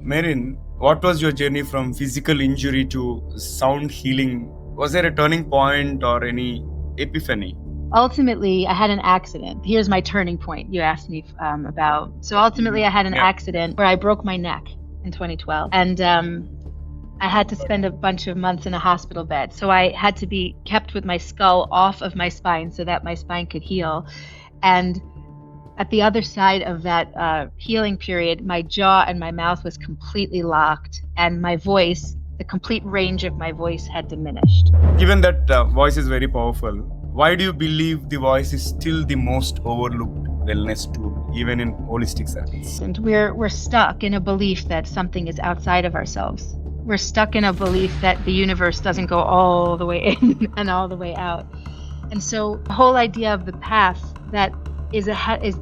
Maryn, what was your journey from physical injury to sound healing? Was there a turning point or any epiphany? Ultimately, I had an accident. Here's my turning point you asked me about. So ultimately, I had an accident where I broke my neck in 2012. And I had to spend a bunch of months in a hospital bed. So I had to be kept with my skull off of my spine so that my spine could heal. And at the other side of that healing period, my jaw and my mouth was completely locked, and my voice, the complete range of my voice, had diminished. Given that voice is very powerful, why do you believe the voice is still the most overlooked wellness tool, even in holistic circles? And we're stuck in a belief that something is outside of ourselves. We're stuck in a belief that the universe doesn't go all the way in and all the way out. And so the whole idea of the path that is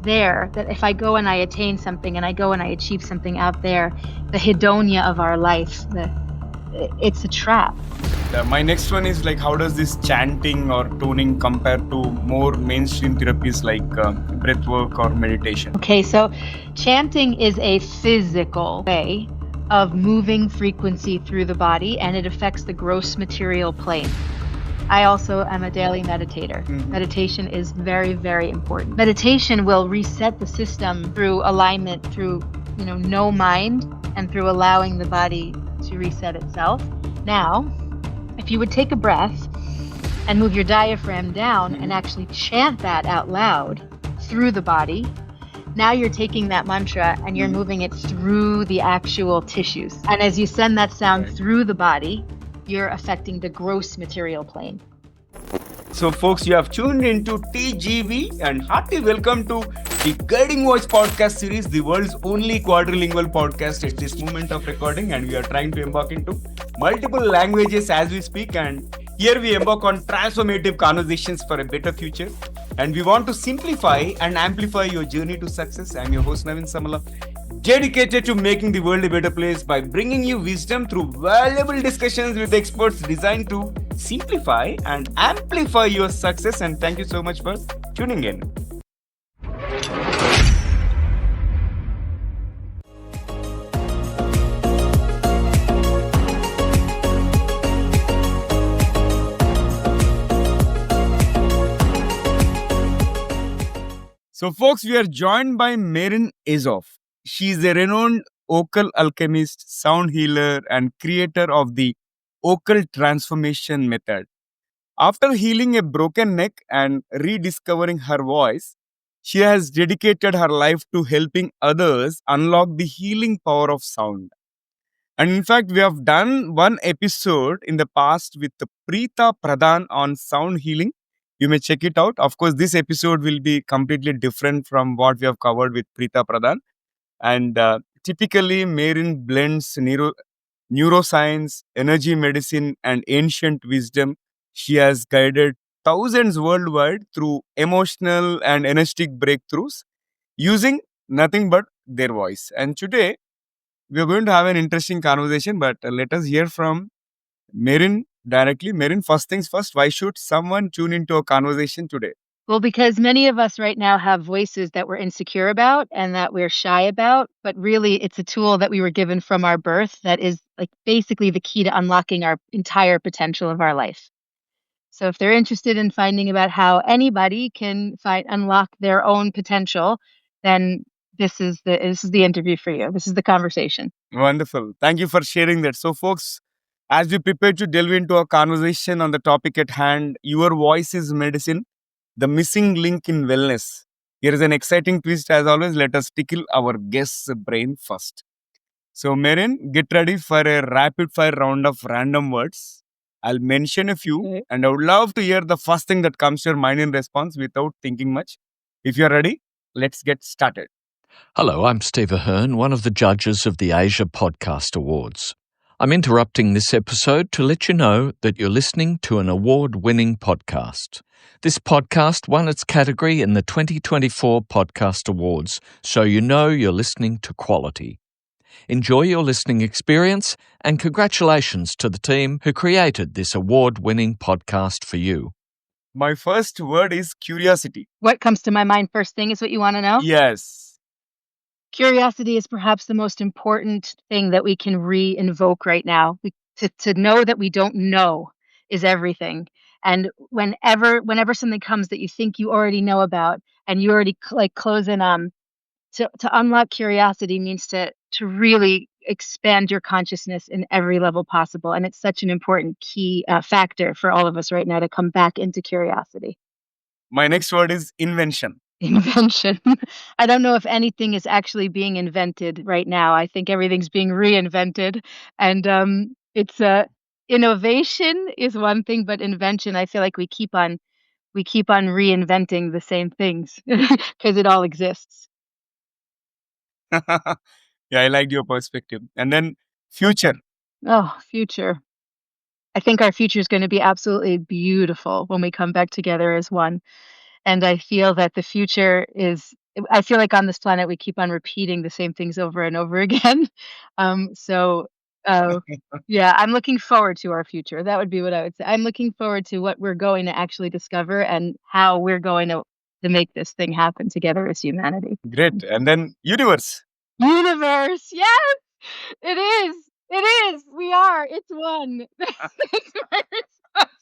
there, that if I go and I attain something and I go and I achieve something out there, the hedonia of our life, it's a trap. My next one is like, how does this chanting or toning compare to more mainstream therapies like breathwork or meditation? Okay, so chanting is a physical way of moving frequency through the body, and it affects the gross material plane. I also am a daily meditator. Meditation is very, very important. Meditation will reset the system through alignment, through no mind, and through allowing the body to reset itself. Now, if you would take a breath and move your diaphragm down and actually chant that out loud through the body, now you're taking that mantra and you're moving it through the actual tissues. And as you send that sound through the body, you're affecting the gross material plane. So folks, you have tuned into TGV and hearty welcome to the Guiding Voice podcast series, the world's only quadrilingual podcast at this moment of recording, and we are trying to embark into multiple languages as we speak, and here we embark on transformative conversations for a better future, and we want to simplify and amplify your journey to success. I'm your host Naveen Samala, dedicated to making the world a better place by bringing you wisdom through valuable discussions with experts designed to simplify and amplify your success. And thank you so much for tuning in. So folks, we are joined by Maryn Azoff. She is a renowned OAL alchemist, sound healer, and creator of the OAL Transformation Method. After healing a broken neck and rediscovering her voice, she has dedicated her life to helping others unlock the healing power of sound. And in fact, we have done one episode in the past with Preeta Pradhan on sound healing. You may check it out. Of course, this episode will be completely different from what we have covered with Preeta Pradhan. And typically, Maryn blends neuroscience, energy medicine, and ancient wisdom. She has guided thousands worldwide through emotional and energetic breakthroughs using nothing but their voice. And today, we are going to have an interesting conversation, but let us hear from Maryn directly. Maryn, first things first, why should someone tune into a conversation today? Well, because many of us right now have voices that we're insecure about and that we're shy about, but really it's a tool that we were given from our birth that is like basically the key to unlocking our entire potential of our life. So if they're interested in finding about how anybody can unlock their own potential, then this is the interview for you. This is the conversation. Wonderful. Thank you for sharing that. So folks, as we prepare to delve into a conversation on the topic at hand, your voice is medicine, the missing link in wellness. Here is an exciting twist. As always, let us tickle our guest's brain first. So Maryn, get ready for a rapid fire round of random words. I'll mention a few and I would love to hear the first thing that comes to your mind in response without thinking much. If you're ready, let's get started. Hello, I'm Steve Ahern, one of the judges of the Asia Podcast Awards. I'm interrupting this episode to let you know that you're listening to an award-winning podcast. This podcast won its category in the 2024 Podcast Awards, so you know you're listening to quality. Enjoy your listening experience, and congratulations to the team who created this award-winning podcast for you. My first word is curiosity. What comes to my mind first thing is what you want to know? Yes. Curiosity is perhaps the most important thing that we can re-invoke right now. To know that we don't know is everything. And whenever something comes that you think you already know about, and you already like close in on, to unlock curiosity means to really expand your consciousness in every level possible. And it's such an important key factor for all of us right now to come back into curiosity. My next word is invention. Invention. I don't know if anything is actually being invented right now. I think everything's being reinvented, and it's innovation is one thing, but invention, I feel like we keep on reinventing the same things because it all exists. Yeah, I liked your perspective. And then future. Oh, future. I think our future is going to be absolutely beautiful when we come back together as one. And I feel that the future is, I feel like on this planet, we keep on repeating the same things over and over again. So, yeah, I'm looking forward to our future. That would be what I would say. I'm looking forward to what we're going to actually discover and how we're going to make this thing happen together as humanity. Great. And then universe. Universe. Yes, it is. It is. We are. It's one. That's my response.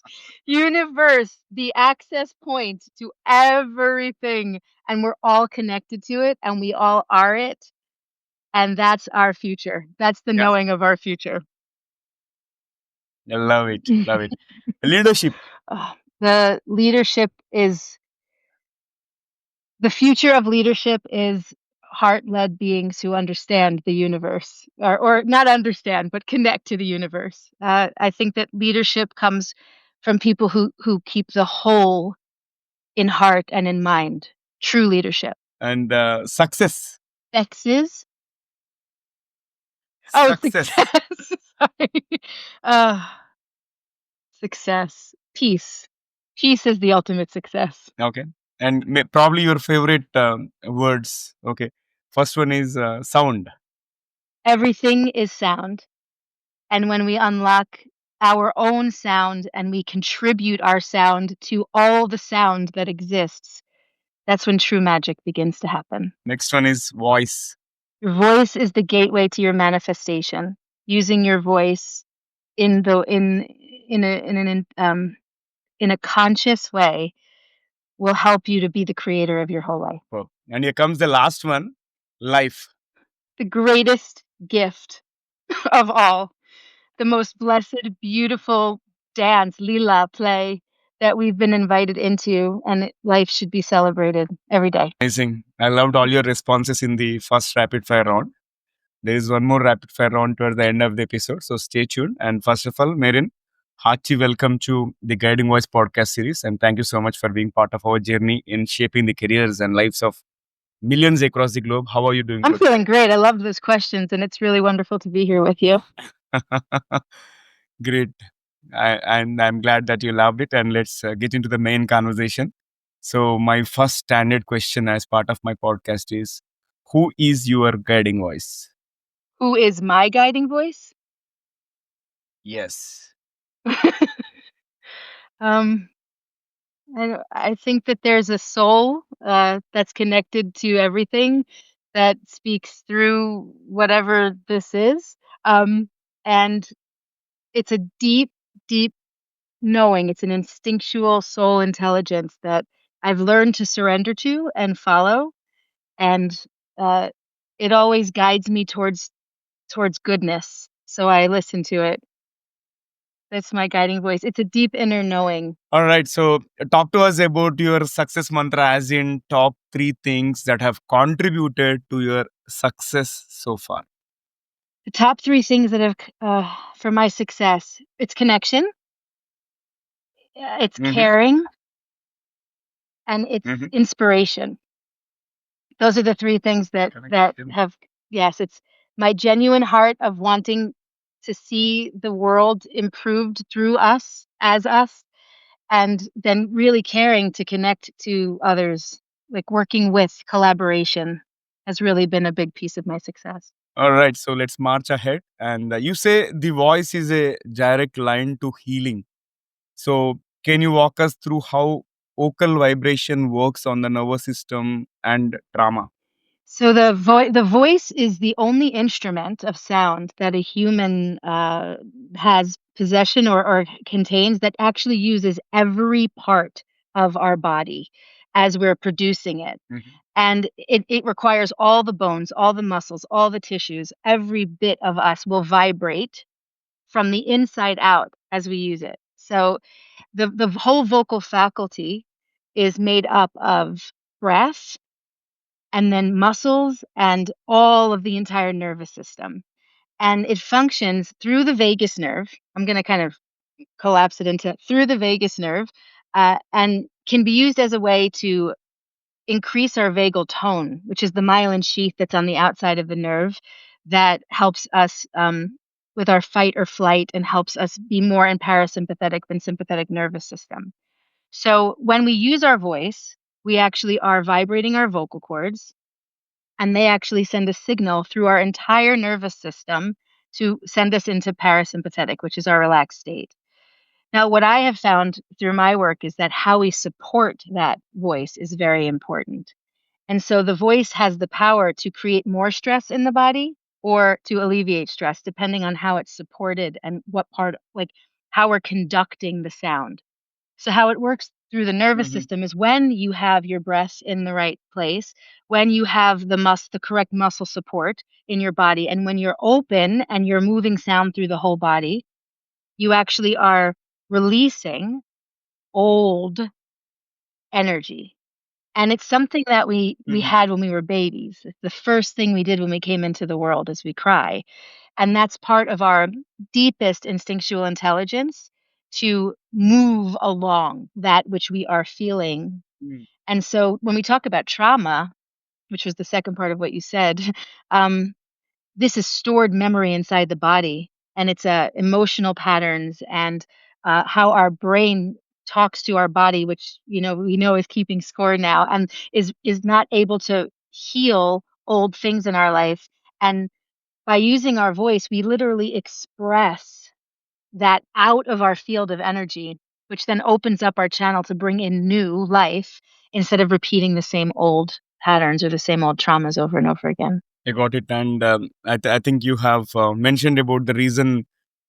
Universe, the access point to everything, and we're all connected to it, and we all are it, and that's our future. That's the Yeah. knowing of our future. I love it. Love it. Leadership. The leadership is the future of leadership is heart-led beings who understand the universe, or not understand, but connect to the universe. I think that leadership comes from people who keep the whole in heart and in mind. True leadership. And success. X's. Oh, success. Sorry. Success. Peace. Peace is the ultimate success. Okay. And probably your favorite words. Okay. First one is sound. Everything is sound. And when we unlock our own sound and we contribute our sound to all the sound that exists, that's when true magic begins to happen. Next one is voice. Your voice is the gateway to your manifestation. Using your voice in a conscious way will help you to be the creator of your whole life. Oh. And here comes the last one, life. The greatest gift of all, the most blessed, beautiful dance, lila play that we've been invited into, and life should be celebrated every day. Amazing. I loved all your responses in the first rapid fire round. There is one more rapid fire round towards the end of the episode, so stay tuned. And first of all, Maryn, hearty welcome to the Guiding Voice podcast series, and thank you so much for being part of our journey in shaping the careers and lives of millions across the globe. How are you doing? I'm feeling great. I love those questions, and it's really wonderful to be here with you. Great. And I'm glad that you loved it. And let's get into the main conversation. So, my first standard question as part of my podcast is, who is your guiding voice? Who is my guiding voice? Yes. I think that there's a soul that's connected to everything that speaks through whatever this is. And it's a deep, deep knowing. It's an instinctual soul intelligence that I've learned to surrender to and follow. And it always guides me towards goodness. So I listen to it. That's my guiding voice. It's a deep inner knowing. All right. So, talk to us about your success mantra, as in top 3 things that have contributed to your success so far. The top 3 things that have, for my success, it's connection, it's caring, and it's inspiration. Those are the 3 things that have, yes, it's my genuine heart of wanting to see the world improved through us, as us, and then really caring to connect to others, like working with collaboration has really been a big piece of my success. All right. So, let's march ahead. And you say the voice is a direct line to healing. So, can you walk us through how vocal vibration works on the nervous system and trauma? So the voice is the only instrument of sound that a human has possession or contains that actually uses every part of our body as we're producing it. Mhm. And it requires all the bones, all the muscles, all the tissues. Every bit of us will vibrate from the inside out as we use it. So the whole vocal faculty is made up of breath and then muscles and all of the entire nervous system. And it functions through the vagus nerve. I'm going to kind of collapse it into through the vagus nerve, and can be used as a way to increase our vagal tone, which is the myelin sheath that's on the outside of the nerve that helps us with our fight or flight and helps us be more in parasympathetic than sympathetic nervous system. So when we use our voice, we actually are vibrating our vocal cords, and they actually send a signal through our entire nervous system to send us into parasympathetic, which is our relaxed state. Now, what I have found through my work is that how we support that voice is very important. And so the voice has the power to create more stress in the body or to alleviate stress, depending on how it's supported and what part, like how we're conducting the sound. So how it works through the nervous Mhm. system is when you have your breath in the right place, when you have the correct muscle support in your body, and when you're open and you're moving sound through the whole body, you actually are releasing old energy. And it's something that we Mhm. had when we were babies. It's the first thing we did when we came into the world is we cry. And that's part of our deepest instinctual intelligence to move along that which we are feeling. Mm. And so when we talk about trauma, which was the second part of what you said, um, this is stored memory inside the body, and it's emotional patterns and how our brain talks to our body, which we know is keeping score now, and is not able to heal old things in our life. And by using our voice, we literally express that out of our field of energy, which then opens up our channel to bring in new life instead of repeating the same old patterns or the same old traumas over and over again. I got it. And I think you have mentioned about the reason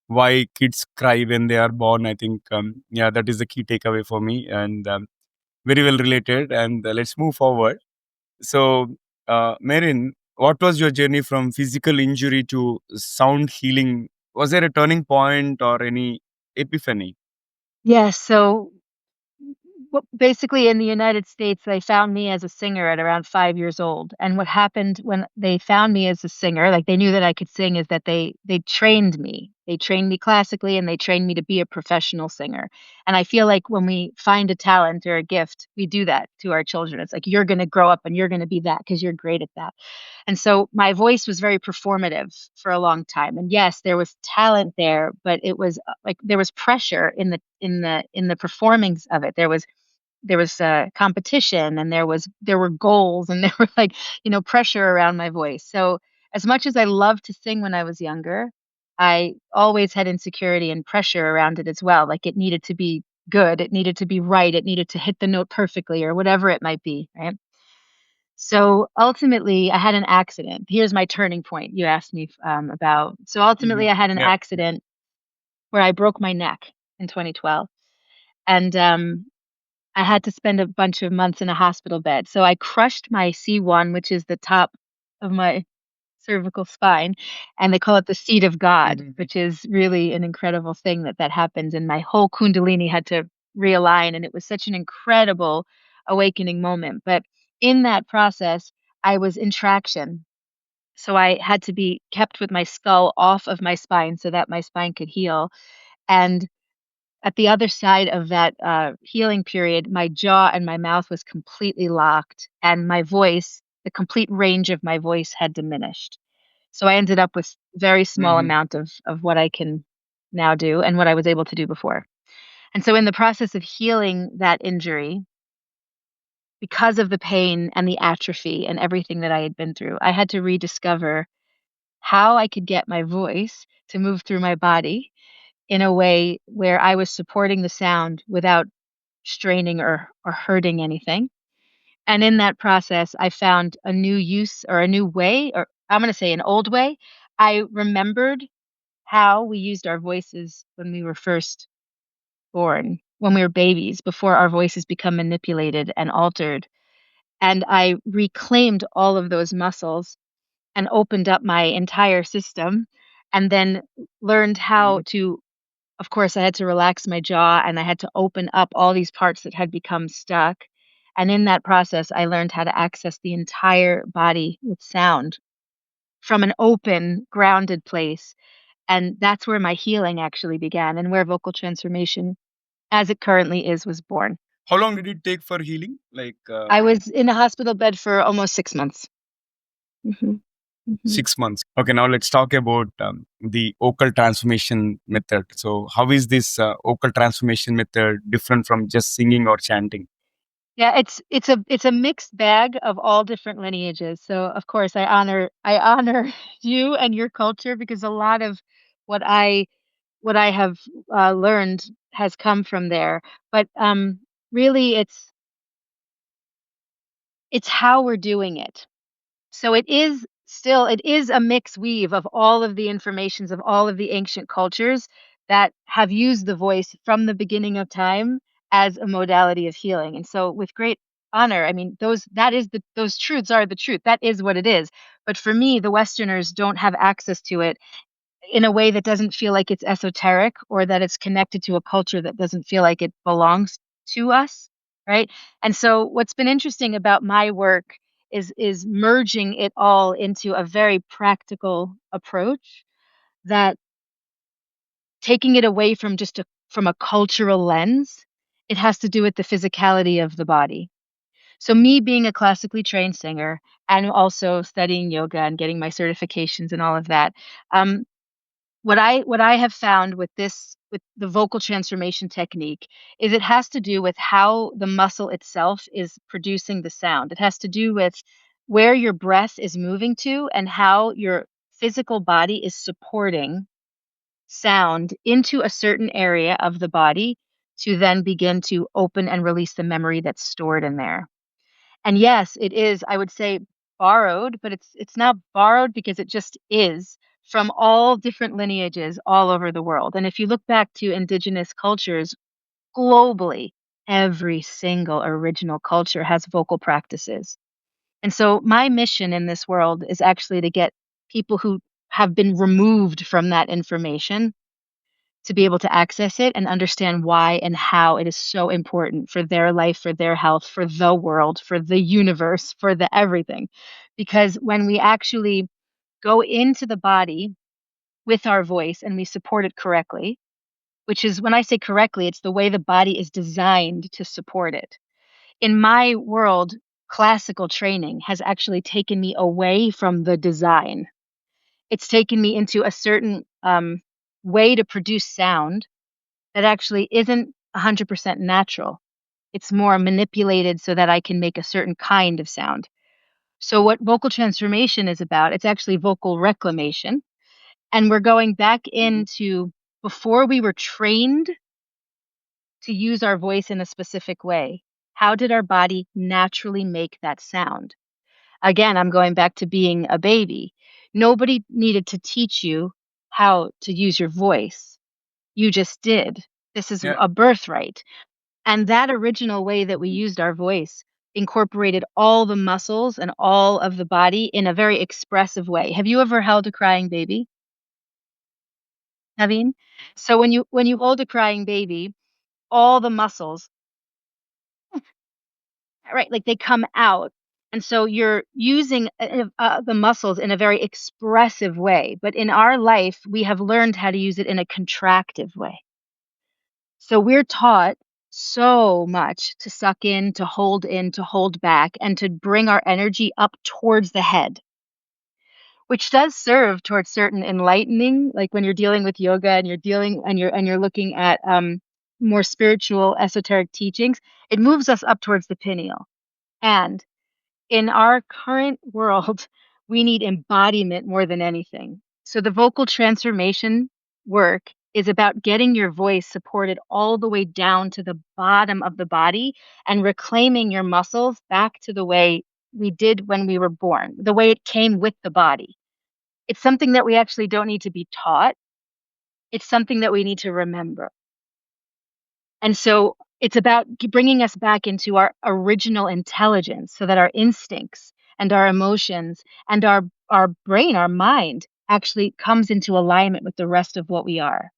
why kids cry when they are born. I think, yeah, that is the key takeaway for me, and very well related. And let's move forward. So, Maryn, what was your journey from physical injury to sound healing? Was there a turning point or any epiphany? Yes. So basically, in the United States, they found me as a singer at around 5 years old. And what happened when they found me as a singer, like they knew that I could sing, is that they trained me. They trained me classically, and they trained me to be a professional singer. And I feel like when we find a talent or a gift, we do that to our children. It's like you're going to grow up and you're going to be that because you're great at that. And so my voice was very performative for a long time. And yes, there was talent there, but it was like there was pressure in the performance of it. There was competition, and there were goals, and there were like pressure around my voice. So as much as I loved to sing when I was younger, I always had insecurity and pressure around it as well. Like it needed to be good, it needed to be right, it needed to hit the note perfectly or whatever it might be, right? So ultimately, I had an accident. Here's my turning point you asked me about. So Hmm. ultimately, I had an Yeah. accident where I broke my neck in 2012. And I had to spend a bunch of months in a hospital bed. So I crushed my C1, which is the top of my cervical spine, and they call it the seat of God, Mhm. which is really an incredible thing that happens. And my whole kundalini had to realign, and it was such an incredible awakening moment. But in that process, I was in traction. So I had to be kept with my skull off of my spine so that my spine could heal. And at the other side of that healing period, my jaw and my mouth was completely locked, and my voice, the complete range of my voice had diminished. So I ended up with very small Mhm. amount of what I can now do and what I was able to do before. And so in the process of healing that injury, because of the pain and the atrophy and everything that I had been through, I had to rediscover how I could get my voice to move through my body in a way where I was supporting the sound without straining or hurting anything. And in that process, I found a new use or a new way, or I'm going to say an old way. I remembered how we used our voices when we were first born, when we were babies, before our voices become manipulated and altered. And I reclaimed all of those muscles and opened up my entire system and then learned how to, of course, I had to relax my jaw and I had to open up all these parts that had become stuck. And in that process, I learned how to access the entire body with sound from an open, grounded place. And that's where my healing actually began and where vocal transformation, as it currently is, was born. How long did it take for healing? I was in a hospital bed for almost 6 months. hmm 6 months. Okay, now let's talk about the OAL transformation method. So, how is this OAL transformation method different from just singing or chanting? Yeah, it's a mixed bag of all different lineages. So of course I honor you and your culture because a lot of what I have learned has come from there. But really it's how we're doing it. So it is a mix weave of all of the informations of all of the ancient cultures that have used the voice from the beginning of time as a modality of healing. And so with great honor, I mean those truths are the truth. That is what it is. But for me, the Westerners don't have access to it in a way that doesn't feel like it's esoteric or that it's connected to a culture that doesn't feel like it belongs to us, right? And so what's been interesting about my work is merging it all into a very practical approach that taking it away from from a cultural lens, it has to do with the physicality of the body. So me being a classically trained singer and also studying yoga and getting my certifications and all of that, um, what I have found with the vocal transformation technique is it has to do with how the muscle itself is producing the sound. It has to do with where your breath is moving to and how your physical body is supporting sound into a certain area of the body to then begin to open and release the memory that's stored in there. And yes, it is, I would say, borrowed, but it's not borrowed because it just is from all different lineages all over the world. And if you look back to indigenous cultures globally, every single original culture has vocal practices. And so my mission in this world is actually to get people who have been removed from that information to be able to access it and understand why and how it is so important for their life, for their health, for the world, for the universe, for the everything. Because when we actually go into the body with our voice and we support it correctly, which is when I say correctly, it's the way the body is designed to support it. In my world, classical training has actually taken me away from the design. It's taken me into a certain way to produce sound that actually isn't 100% natural. It's more manipulated so that I can make a certain kind of sound. So, what vocal transformation is about, it's actually vocal reclamation. And we're going back into before we were trained to use our voice in a specific way. How did our body naturally make that sound? Again, I'm going back to being a baby. Nobody needed to teach you how to use your voice. You just did. This is Yeah. a birthright. And that original way that we used our voice incorporated all the muscles and all of the body in a very expressive way. Have you ever held a crying baby, Naveen? So when you hold a crying baby, all the muscles, right, like they come out. And so you're using the muscles in a very expressive way. But in our life, we have learned how to use it in a contractive way. So we're taught so much to suck in, to hold back, and to bring our energy up towards the head, which does serve towards certain enlightening, like when you're dealing with yoga and you're looking at more spiritual, esoteric teachings, it moves us up towards the pineal. And in our current world, we need embodiment more than anything. So the vocal transformation work is about getting your voice supported all the way down to the bottom of the body and reclaiming your muscles back to the way we did when we were born, the way it came with the body. It's something that we actually don't need to be taught. It's something that we need to remember. And so it's about bringing us back into our original intelligence so that our instincts and our emotions and our brain, our mind actually comes into alignment with the rest of what we are.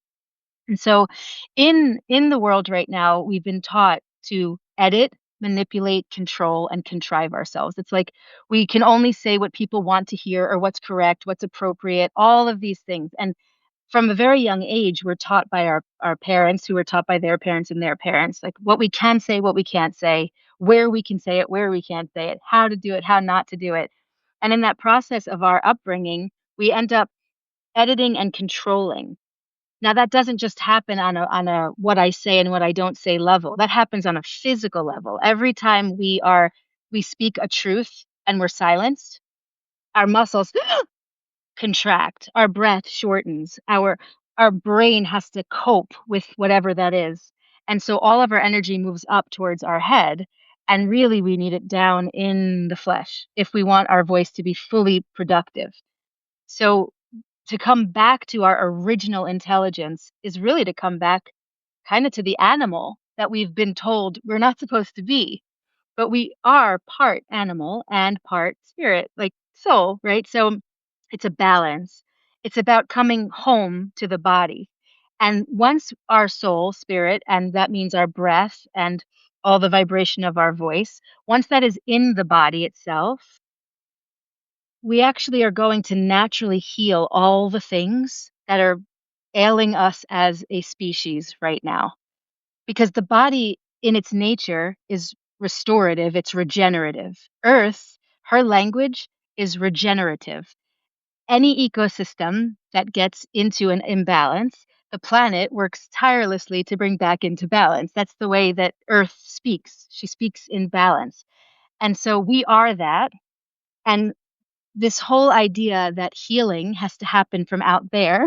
And so in the world right now, we've been taught to edit, manipulate, control, and contrive ourselves. It's like we can only say what people want to hear or what's correct, what's appropriate, all of these things. And from a very young age, we're taught by our parents who were taught by their parents and their parents, like what we can say, what we can't say, where we can say it, where we can't say it, how to do it, how not to do it. And in that process of our upbringing, we end up editing and controlling. Now that doesn't just happen on a what I say and what I don't say level. That happens on a physical level. Every time we speak a truth and we're silenced, our muscles contract, our breath shortens, our brain has to cope with whatever that is. And so all of our energy moves up towards our head, and really we need it down in the flesh if we want our voice to be fully productive. So to come back to our original intelligence is really to come back kind of to the animal that we've been told we're not supposed to be. But we are part animal and part spirit, like soul, right? So it's a balance. It's about coming home to the body. And once our soul, spirit, and that means our breath and all the vibration of our voice, once that is in the body itself, we actually are going to naturally heal all the things that are ailing us as a species right now. Because the body in its nature is restorative, it's regenerative. Earth, her language is regenerative. Any ecosystem that gets into an imbalance, the planet works tirelessly to bring back into balance. That's the way that Earth speaks. She speaks in balance. And so we are that. And this whole idea that healing has to happen from out there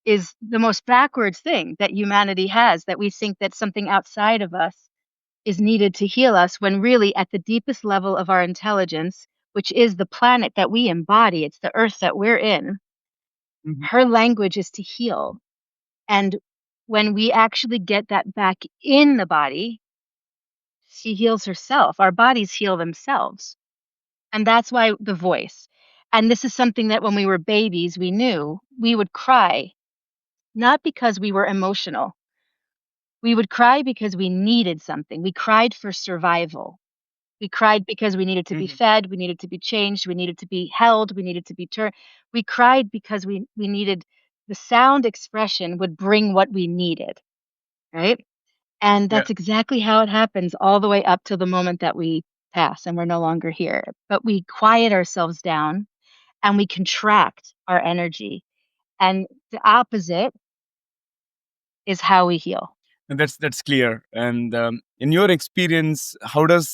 is the most backwards thing that humanity has, that we think that something outside of us is needed to heal us, when really at the deepest level of our intelligence, which is the planet that we embody, it's the earth that we're in, Mhm. her language is to heal. And when we actually get that back in the body, she heals herself. Our bodies heal themselves. And that's why the voice. And this is something that when we were babies, we knew we would cry, not because we were emotional. We would cry because we needed something. We cried for survival. We cried because we needed to be Mhm. fed, we needed to be changed, we needed to be held, we needed to be turned. We cried because we needed the sound expression would bring what we needed, right? And Yeah. that's exactly how it happens all the way up to the moment that we pass and we're no longer here. But we quiet ourselves down and we contract our energy. And the opposite is how we heal. And that's clear. And in your experience, how does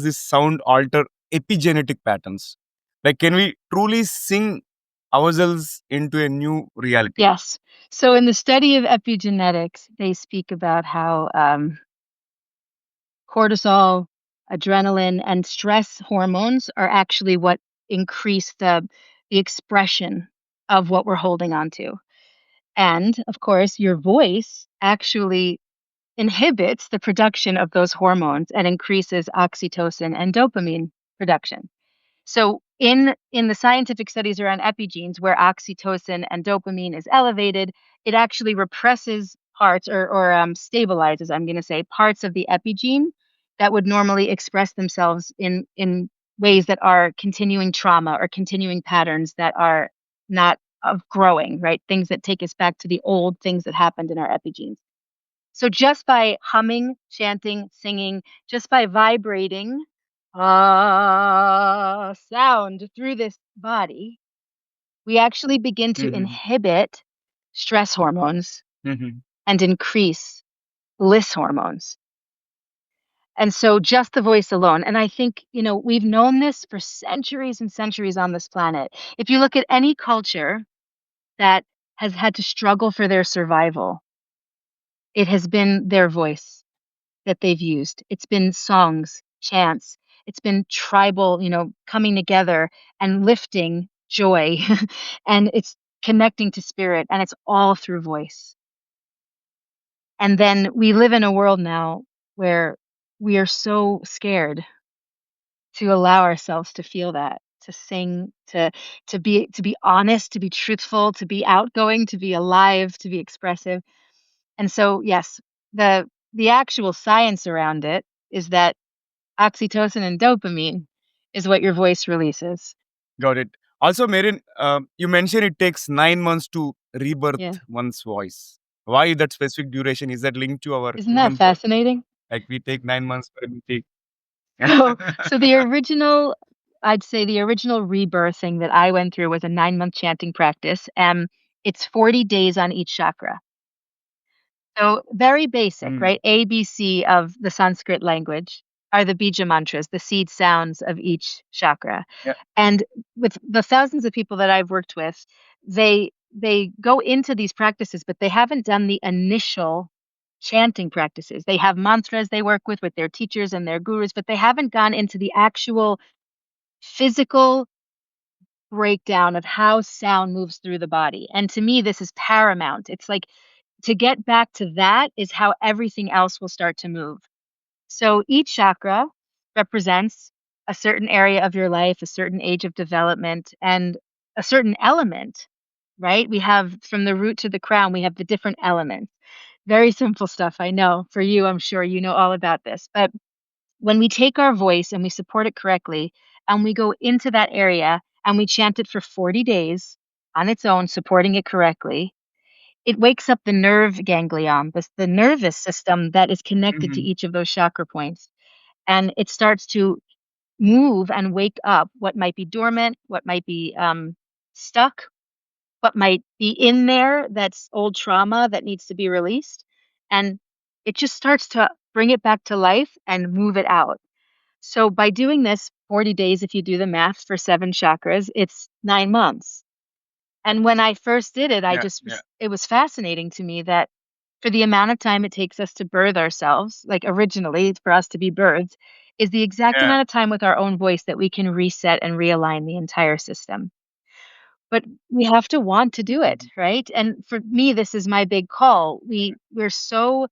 this sound alter epigenetic patterns? Like, can we truly sing ourselves into a new reality? Yes. So in the study of epigenetics, they speak about how cortisol, adrenaline, and stress hormones are actually what increase the expression of what we're holding on to. And of course, your voice actually inhibits the production of those hormones and increases oxytocin and dopamine production. So in the scientific studies around epigenes where oxytocin and dopamine is elevated, it actually represses parts or stabilizes, I'm going to say, parts of the epigene that would normally express themselves in ways that are continuing trauma or continuing patterns that are not of growing, right? Things that take us back to the old things that happened in our epigenes. So just by humming, chanting, singing, just by vibrating sound through this body, we actually begin to Mhm. inhibit stress hormones Mhm. and increase bliss hormones. And so just the voice alone. And I think, we've known this for centuries and centuries on this planet. If you look at any culture that has had to struggle for their survival, it has been their voice that they've used. It's been songs, chants, it's been tribal, coming together and lifting joy. And it's connecting to spirit, and it's all through voice. And then we live in a world now where we are so scared to allow ourselves to feel that, to sing, to be honest, to be truthful, to be outgoing, to be alive, to be expressive. And so, yes, the actual science around it is that oxytocin and dopamine is what your voice releases. Got it. Also, Maryn, you mentioned it takes 9 months to rebirth Yeah. one's voice. Why that specific duration? Is that linked to our Isn't that human birth? fascinating? Like we take 9 months, but we take. So the original, I'd say the original rebirthing that I went through was a 9-month chanting practice. It's 40 days on each chakra. So very basic, right? ABC of the Sanskrit language are the bija mantras, the seed sounds of each chakra. Yeah. And with the thousands of people that I've worked with, they go into these practices, but they haven't done the initial chanting practices. They have mantras they work with their teachers and their gurus, but they haven't gone into the actual physical breakdown of how sound moves through the body. And to me, this is paramount. It's like to get back to that is how everything else will start to move. So each chakra represents a certain area of your life, a certain age of development, and a certain element, right? We have from the root to the crown, we have the different elements. Very simple stuff, I know. For you, I'm sure you know all about this. But when we take our voice and we support it correctly, and we go into that area and we chant it for 40 days on its own, supporting it correctly, it wakes up the nerve ganglion, the nervous system that is connected to each of those chakra points. And it starts to move and wake up what might be dormant, what might be stuck, what might be in there that's old trauma that needs to be released. And it just starts to bring it back to life and move it out. So by doing this 40 days, if you do the math for 7 chakras, it's 9 months. And when I first did it, it was fascinating to me that for the amount of time it takes us to birth ourselves, like originally for us to be birthed, is the exact amount of time with our own voice that we can reset and realign the entire system. But we have to want to do it, right? And for me, this is my big call. We're so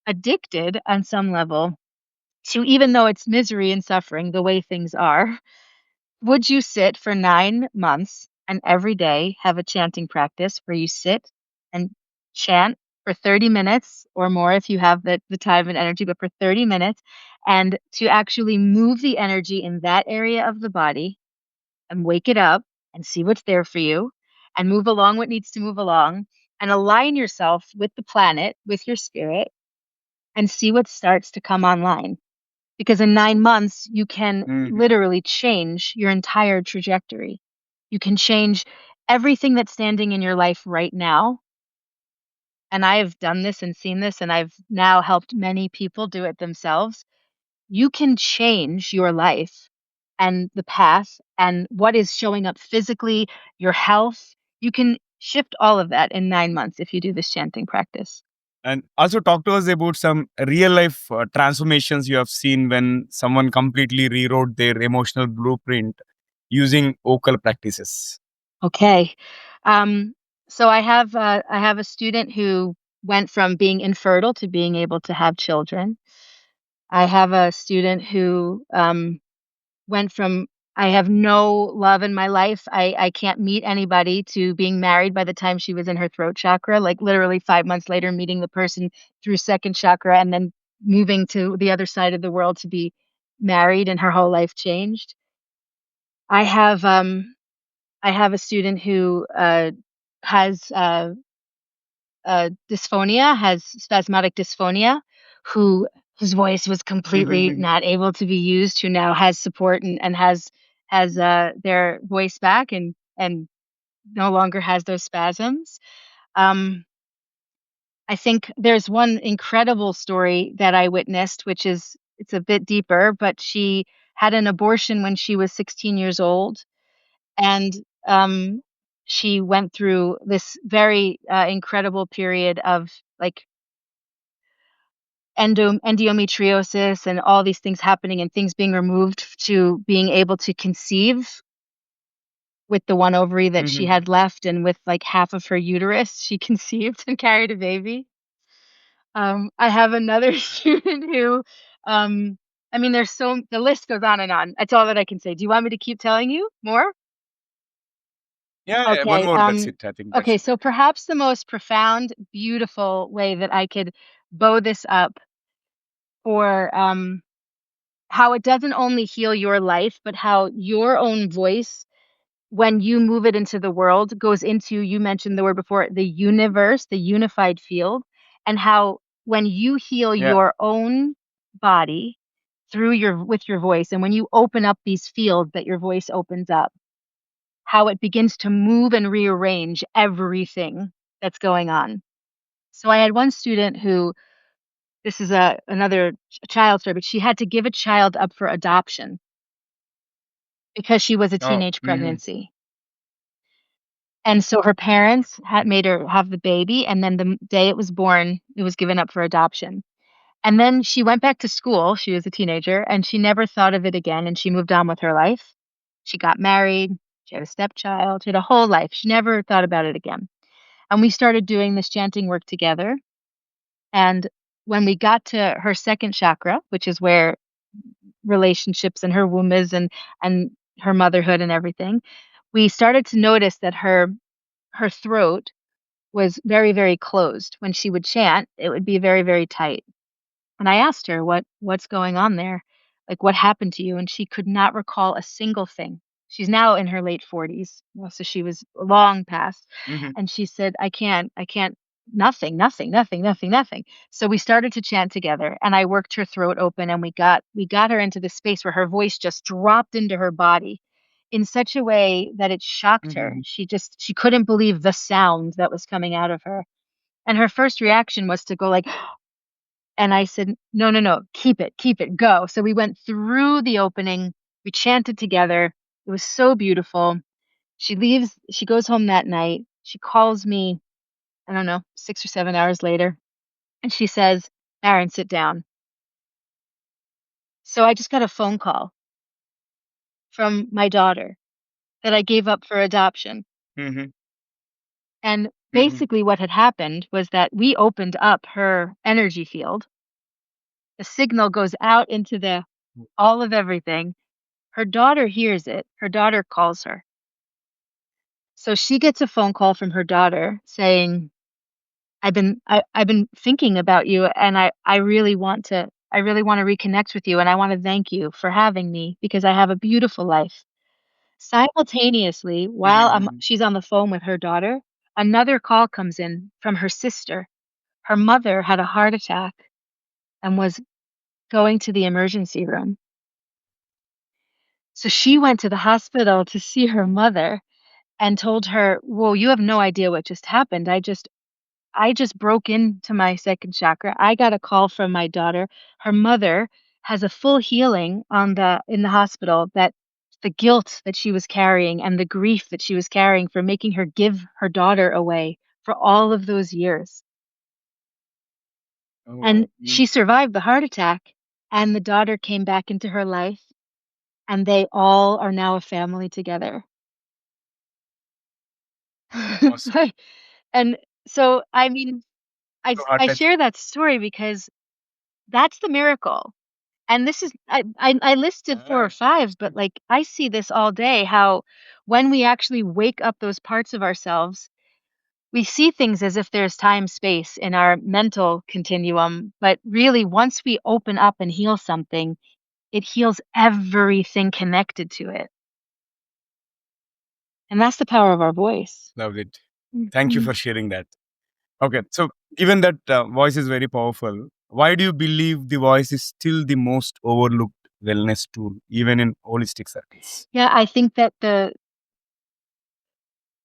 addicted on some level to, even though it's misery and suffering, the way things are, would you sit for 9 months and every day have a chanting practice where you sit and chant for 30 minutes or more if you have the time and energy, but for 30 minutes, and to actually move the energy in that area of the body and wake it up and see what's there for you and move along what needs to move along and align yourself with the planet, with your spirit, and see what starts to come online? Because in 9 months, you can literally change your entire trajectory. You can change everything that's standing in your life right now. And I have done this and seen this, and I've now helped many people do it themselves. You can change your life and the path and what is showing up physically, your health. You can shift all of that in 9 months if you do this chanting practice. And also talk to us about some real life transformations you have seen when someone completely rewrote their emotional blueprint using vocal practices. Okay. So I have a student who went from being infertile to being able to have children. I have a student who went from I have no love in my life. I can't meet anybody to being married by the time she was in her throat chakra, like literally 5 months later, meeting the person through second chakra and then moving to the other side of the world to be married, and her whole life changed. I have I have a student who has dysphonia, has spasmodic dysphonia, whose voice was completely not able to be used, who now has support and has their voice back and no longer has those spasms. I think there's one incredible story that I witnessed, which is it's a bit deeper, but she had an abortion when she was 16 years old, and she went through this very incredible period of like endometriosis and all these things happening and things being removed to being able to conceive with the one ovary that she Mm-hmm. had left and with like half of her uterus, she conceived and carried a baby. I have another student who, I mean, the list goes on and on. That's all that I can say. Do you want me to keep telling you more? Yeah, yeah, one Okay. more. That's it. I think that Okay. should be So perhaps the most profound, beautiful way that I could bow this up for how it doesn't only heal your life, but how your own voice, when you move it into the world, goes into, you mentioned the word before, the universe, the unified field, and how when you heal yeah. your own body through with your voice, and when you open up these fields that your voice opens up, how it begins to move and rearrange everything that's going on. So I had one student who, this is another child story, but she had to give a child up for adoption because she was a Oh. teenage Mm-hmm. pregnancy. And so her parents had made her have the baby, and then the day it was born, it was given up for adoption. And then she went back to school. She was a teenager, and she never thought of it again, and she moved on with her life. She got married, she had a stepchild, she had a whole life. She never thought about it again. And we started doing this chanting work together. And when we got to her second chakra, which is where relationships and her womb is and her motherhood and everything, we started to notice that her throat was very, very closed. When she would chant, it would be very, very tight. And I asked her, what's going on there? Like, what happened to you? And she could not recall a single thing. She's now in her late 40s, so she was long past. Mm-hmm. And she said, I can't, nothing, nothing, nothing, nothing, nothing. So we started to chant together, and I worked her throat open, and we got her into the space where her voice just dropped into her body in such a way that it shocked her. Mm-hmm. She couldn't believe the sound that was coming out of her. And her first reaction was to go like, and I said, no, no, no, keep it, go. So we went through the opening, we chanted together. It was so beautiful. She leaves, she goes home that night. She calls me, I don't know, 6 or 7 hours later, and she says, Maryn, sit down. So I just got a phone call from my daughter that I gave up for adoption. Mm-hmm. And Mm-hmm. basically, what had happened was that we opened up her energy field. The signal goes out into the all of everything. Her daughter hears it. Her daughter calls her. So she gets a phone call from her daughter saying, I've been thinking about you, and I really want to reconnect with you, and I want to thank you for having me because I have a beautiful life. Simultaneously, while Mm-hmm. she's on the phone with her daughter, another call comes in from her sister. Her mother had a heart attack and was going to the emergency room. So she went to the hospital to see her mother and told her, "Well, you have no idea what just happened. I just broke into my second chakra. I got a call from my daughter. Her mother has a full healing on the in the hospital that the guilt that she was carrying and the grief that she was carrying for making her give her daughter away for all of those years. Oh, And wow. she survived the heart attack, and the daughter came back into her life, and they all are now a family together." Awesome. And so, I mean, So heart I touching. share that story because that's the miracle. And this is I listed four or Ah, five, but interesting. like I see this all day how when we actually wake up those parts of ourselves, we see things as if there's time space in our mental continuum, but really once we open up and heal something, it heals everything connected to it. And that's the power of our voice. Loved it. Thank you Mhm. for sharing that. Okay, so given that voice is very powerful, why do you believe the voice is still the most overlooked wellness tool, even in holistic circles? Yeah, I think that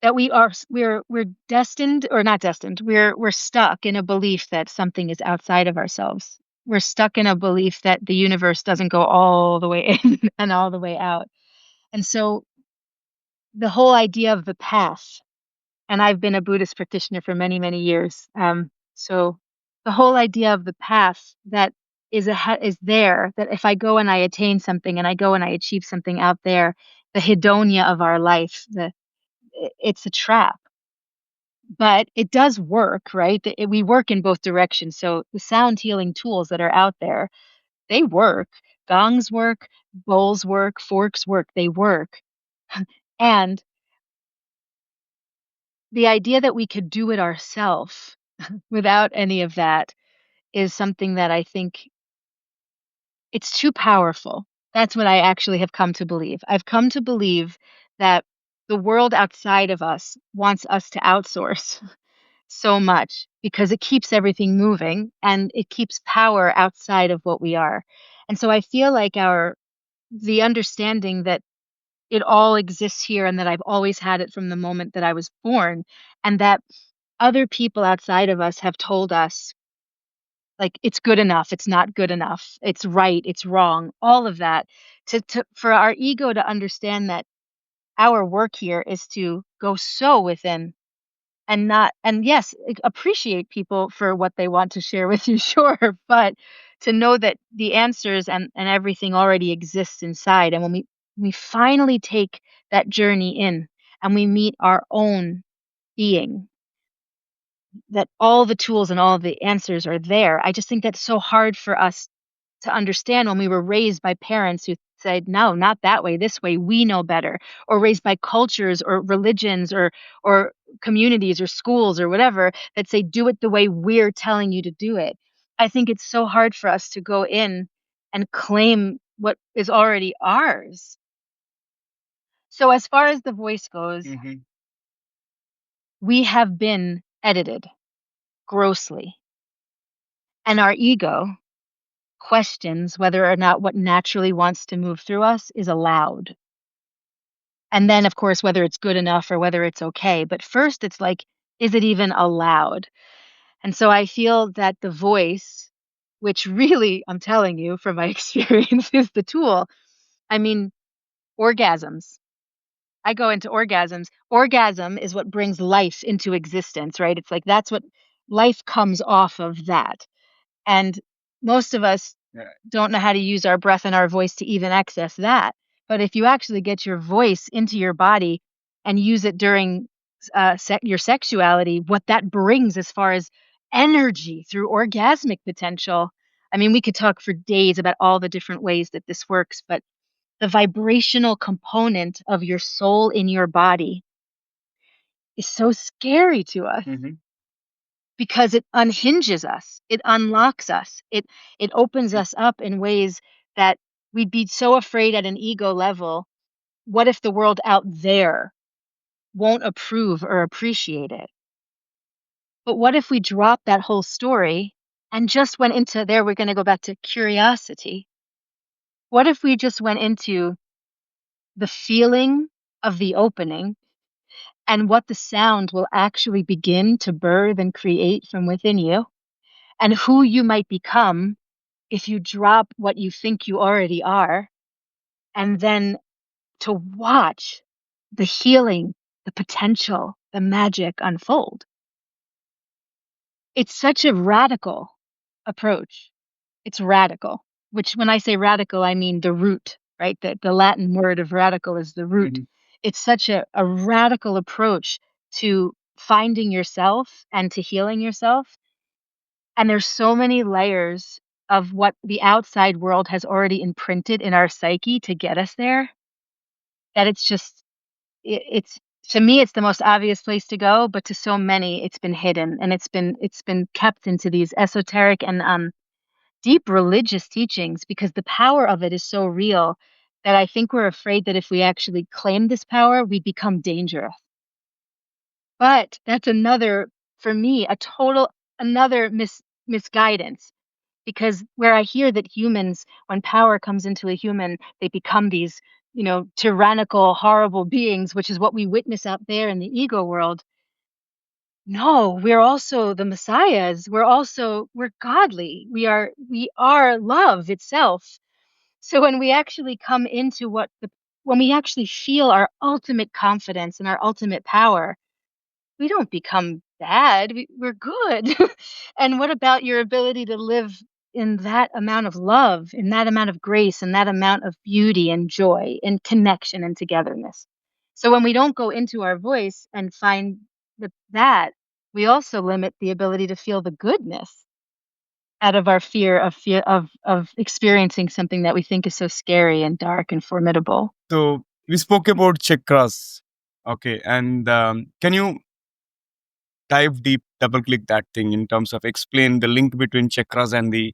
we're destined or not destined. We're stuck in a belief that something is outside of ourselves. We're stuck in a belief that the universe doesn't go all the way in and all the way out. And so the whole idea of the path. and I've been a Buddhist practitioner for many, many years. So the whole idea of the path that is there, that if I go and I attain something and I go and I achieve something out there, the hedonia of our life, it's a trap. But it does work, right? We work in both directions. So the sound healing tools that are out there, they work. Gongs work, bowls work, forks work, they work. And the idea that we could do it ourselves without any of that is something that I think it's too powerful. That's what I actually have come to believe. I've come to believe that the world outside of us wants us to outsource so much because it keeps everything moving and it keeps power outside of what we are. And so I feel like the understanding that it all exists here and that I've always had it from the moment that I was born, and that other people outside of us have told us, like, it's good enough, it's not good enough, it's right, it's wrong, all of that, for our ego to understand that our work here is to go so within and not, and yes, appreciate people for what they want to share with you, sure, but to know that the answers and everything already exists inside. And when we finally take that journey in and we meet our own being, that all the tools and all the answers are there. I just think that's so hard for us to understand when we were raised by parents who said, no, not that way, this way, we know better, or raised by cultures or religions or communities or schools or whatever that say, do it the way we're telling you to do it. I think it's so hard for us to go in and claim what is already ours. So as far as the voice goes, we have been edited grossly. And our ego questions whether or not what naturally wants to move through us is allowed. And then, of course, whether it's good enough or whether it's okay. But first, it's like, is it even allowed? And so I feel that the voice, which really, I'm telling you from my experience, is the tool. I mean, orgasms. I go into orgasms. Orgasm is what brings life into existence, right? It's like that's what life comes off of that. And most of us don't know how to use our breath and our voice to even access that. But if you actually get your voice into your body and use it during your sexuality, what that brings as far as energy through orgasmic potential. I mean, we could talk for days about all the different ways that this works, but the vibrational component of your soul in your body is so scary to us because it unhinges us, it unlocks us, it opens us up in ways that we'd be so afraid at an ego level. What if the world out there won't approve or appreciate it? But what if we drop that whole story and just went into there? We're going to go back to curiosity. What if we just went into the feeling of the opening and what the sound will actually begin to birth and create from within you, and who you might become if you drop what you think you already are, and then to watch the healing, the potential, the magic unfold. It's such a radical approach. It's radical, which when I say radical, I mean the root, right? The Latin word of radical is the root. It's such a radical approach to finding yourself and to healing yourself. And there's so many layers of what the outside world has already imprinted in our psyche to get us there that it's just it's to me it's the most obvious place to go, but to so many it's been hidden and it's been kept into these esoteric and deep religious teachings because the power of it is so real that I think we're afraid that if we actually claim this power, we become dangerous. But that's another, for me, a total another misguidance. Because where I hear that humans, when power comes into a human, they become these, tyrannical, horrible beings, which is what we witness out there in the ego world. No, we're also the messiahs. We're godly. We are love itself. So when we actually come into when we actually feel our ultimate confidence and our ultimate power, we don't become bad. We're good. And what about your ability to live in that amount of love, in that amount of grace, in that amount of beauty and joy and connection and togetherness? So when we don't go into our voice and find that, we also limit the ability to feel the goodness out of our fear of experiencing something that we think is so scary and dark and formidable. So we spoke about chakras. Okay. And can you dive deep, double click that thing in terms of explain the link between chakras and the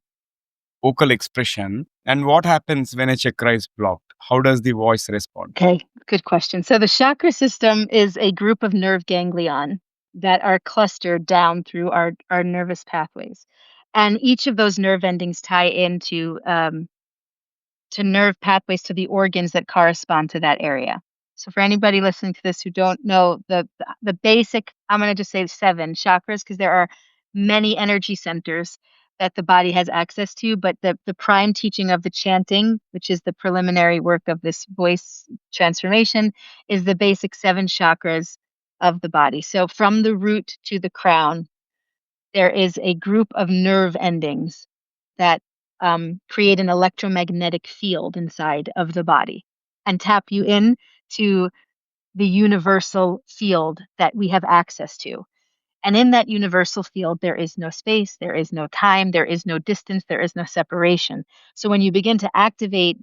vocal expression and what happens when a chakra is blocked? How does the voice respond? Okay, good question. So the chakra system is a group of nerve ganglion that are clustered down through our nervous pathways. And each of those nerve endings tie into to nerve pathways to the organs that correspond to that area. So for anybody listening to this who don't know the basic, I'm going to just say 7 chakras because there are many energy centers that the body has access to, but the prime teaching of the chanting, which is the preliminary work of this voice transformation, is the basic 7 chakras of the body. So from the root to the crown, there is a group of nerve endings that create an electromagnetic field inside of the body and tap you in to the universal field that we have access to. And in that universal field, there is no space, there is no time, there is no distance, there is no separation. So when you begin to activate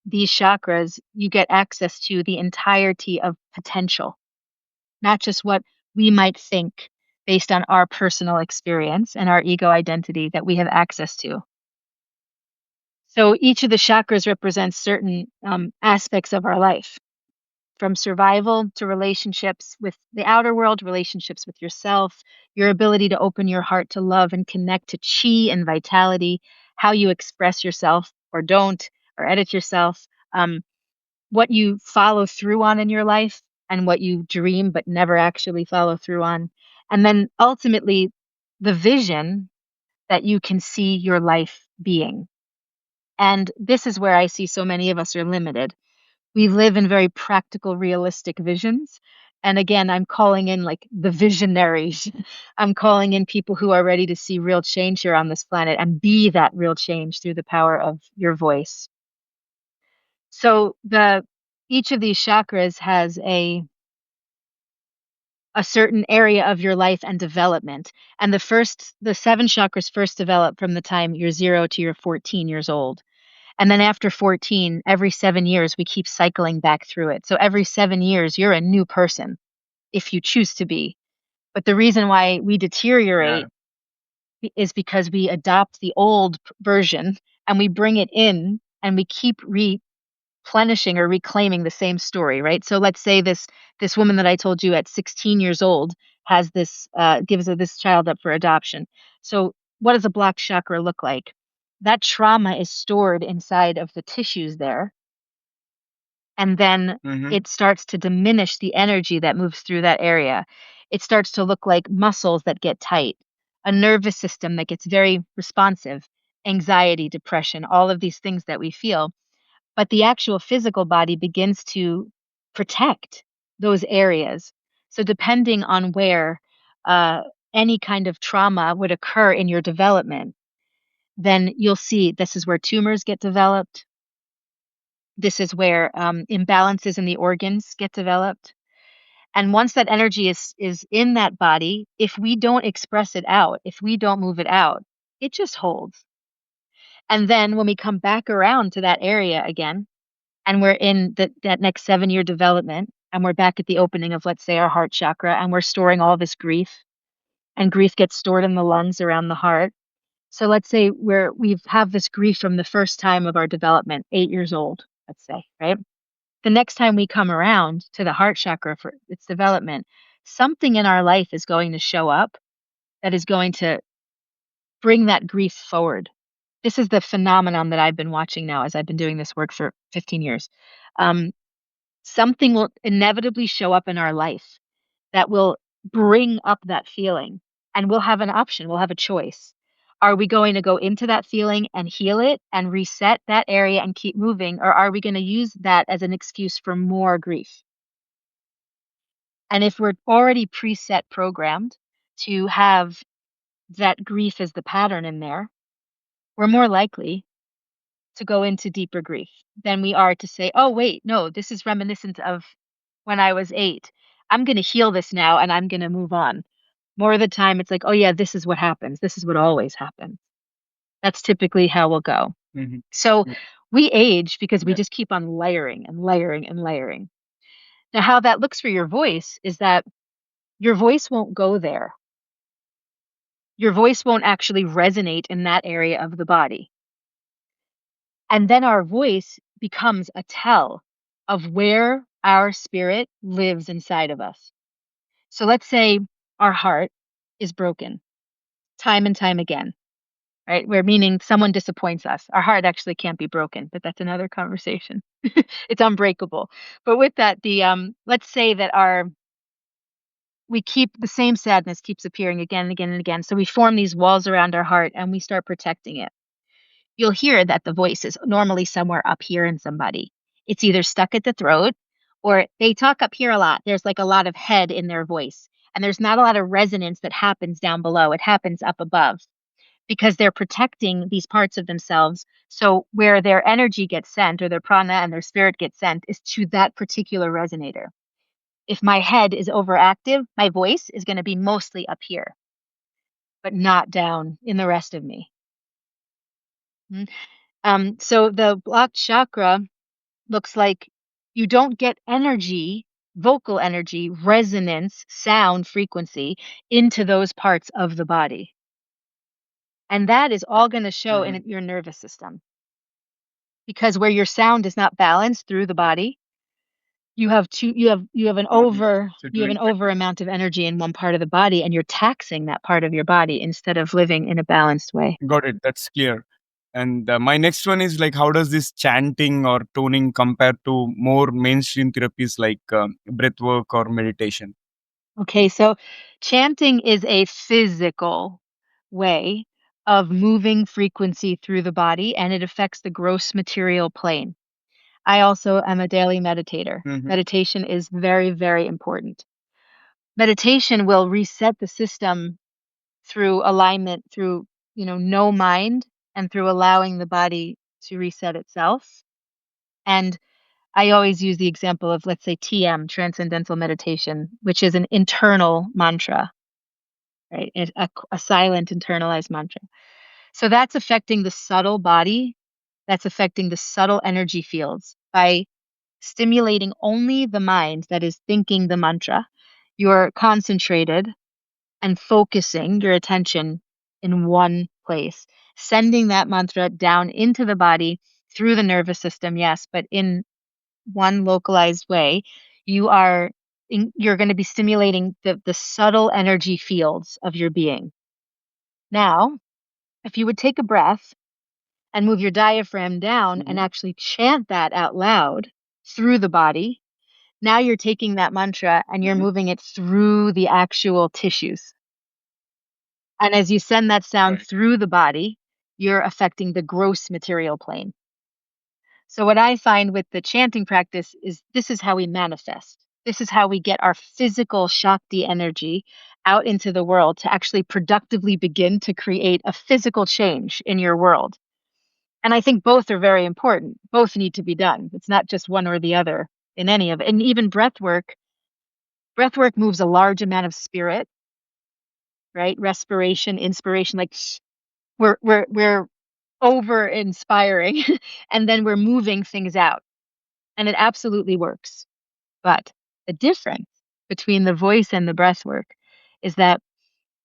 these chakras, you get access to the entirety of potential, not just what we might think based on our personal experience and our ego identity that we have access to. So each of the chakras represents certain aspects of our life, from survival to relationships with the outer world, relationships with yourself, your ability to open your heart to love and connect to chi and vitality, how you express yourself or don't, or edit yourself, what you follow through on in your life, and what you dream but never actually follow through on. And then ultimately, the vision that you can see your life being. And this is where I see so many of us are limited. We live in very practical, realistic visions. And again, I'm calling in like the visionaries. I'm calling in people who are ready to see real change here on this planet and be that real change through the power of your voice. So each of these chakras has a certain area of your life and development. And the 7 chakras first develop from the time you're 0 to you're 14 years old. And then after 14, every 7 years, we keep cycling back through it. So every 7 years, you're a new person if you choose to be. But the reason why we deteriorate is because we adopt the old version and we bring it in and we keep replenishing or reclaiming the same story, right? So let's say this woman that I told you at 16 years old has this gives this child up for adoption. So what does a blocked chakra look like? That trauma is stored inside of the tissues there, and then Mm-hmm. it starts to diminish the energy that moves through that area. It starts to look like muscles that get tight, a nervous system that gets very responsive, anxiety, depression, all of these things that we feel. But the actual physical body begins to protect those areas. So, depending on where any kind of trauma would occur in your development, then you'll see this is where tumors get developed. This is where imbalances in the organs get developed. And once that energy is in that body, if we don't express it out, if we don't move it out, it just holds. And then when we come back around to that area again, and we're in that next 7-year development, and we're back at the opening of, let's say, our heart chakra, and we're storing all this grief, and grief gets stored in the lungs around the heart. So let's say we have this grief from the first time of our development, 8 years old, let's say, right? The next time we come around to the heart chakra for its development, something in our life is going to show up that is going to bring that grief forward. This is the phenomenon that I've been watching now as I've been doing this work for 15 years. Um, Something will inevitably show up in our life that will bring up that feeling, and we'll have an option, we'll have a choice. Are we going to go into that feeling and heal it and reset that area and keep moving, or are we going to use that as an excuse for more grief? And if we're already preset programmed to have that grief as the pattern in there, we're more likely to go into deeper grief than we are to say, oh, wait, no, this is reminiscent of when I was 8. I'm going to heal this now and I'm going to move on. More of the time, it's like, oh, yeah, this is what happens. This is what always happens. That's typically how we'll go. Mm-hmm. So Yeah. we age because we Yeah. just keep on layering and layering and layering. Now, how that looks for your voice is that your voice won't go there. Your voice won't actually resonate in that area of the body. And then our voice becomes a tell of where our spirit lives inside of us. So let's say our heart is broken time and time again, right? We're meaning someone disappoints us. Our heart actually can't be broken, but that's another conversation. It's unbreakable. But with that, let's say that we keep the same sadness keeps appearing again and again and again. So we form these walls around our heart and we start protecting it. You'll hear that the voice is normally somewhere up here in somebody. It's either stuck at the throat or they talk up here a lot. There's like a lot of head in their voice, and there's not a lot of resonance that happens down below. It happens up above because they're protecting these parts of themselves. So where their energy gets sent or their prana and their spirit gets sent is to that particular resonator. If my head is overactive, my voice is going to be mostly up here, but not down in the rest of me. So the blocked chakra looks like you don't get energy, vocal energy, resonance, sound frequency into those parts of the body. And that is all going to show in your nervous system. Because where your sound is not balanced through the body, you have an over amount of energy in one part of the body, and you're taxing that part of your body instead of living in a balanced way. Got it. That's clear. And my next one is like, how does this chanting or toning compare to more mainstream therapies like breathwork or meditation? Okay, so chanting is a physical way of moving frequency through the body, and it affects the gross material plane. I also am a daily meditator. Mm-hmm. Meditation is very, very important. Meditation will reset the system through alignment, through, no mind, and through allowing the body to reset itself. And I always use the example of, let's say, TM, transcendental meditation, which is an internal mantra, right? A silent internalized mantra. So that's affecting the subtle body, that's affecting the subtle energy fields by stimulating only the mind that is thinking the mantra. You're concentrated and focusing your attention in one place, sending that mantra down into the body through the nervous system, yes, but in one localized way. You're going to be stimulating the subtle energy fields of your being. Now, if you would take a breath and move your diaphragm down and actually chant that out loud through the body, now you're taking that mantra and you're moving it through the actual tissues. And as you send that sound through the body, you're affecting the gross material plane. So what I find with the chanting practice is this is how we manifest. This is how we get our physical Shakti energy out into the world to actually productively begin to create a physical change in your world. And I think both are very important. Both need to be done. It's not just one or the other in any of it. And even breathwork moves a large amount of spirit, right? Respiration, inspiration, like we're over inspiring and then we're moving things out. And it absolutely works. But the difference between the voice and the breath work is that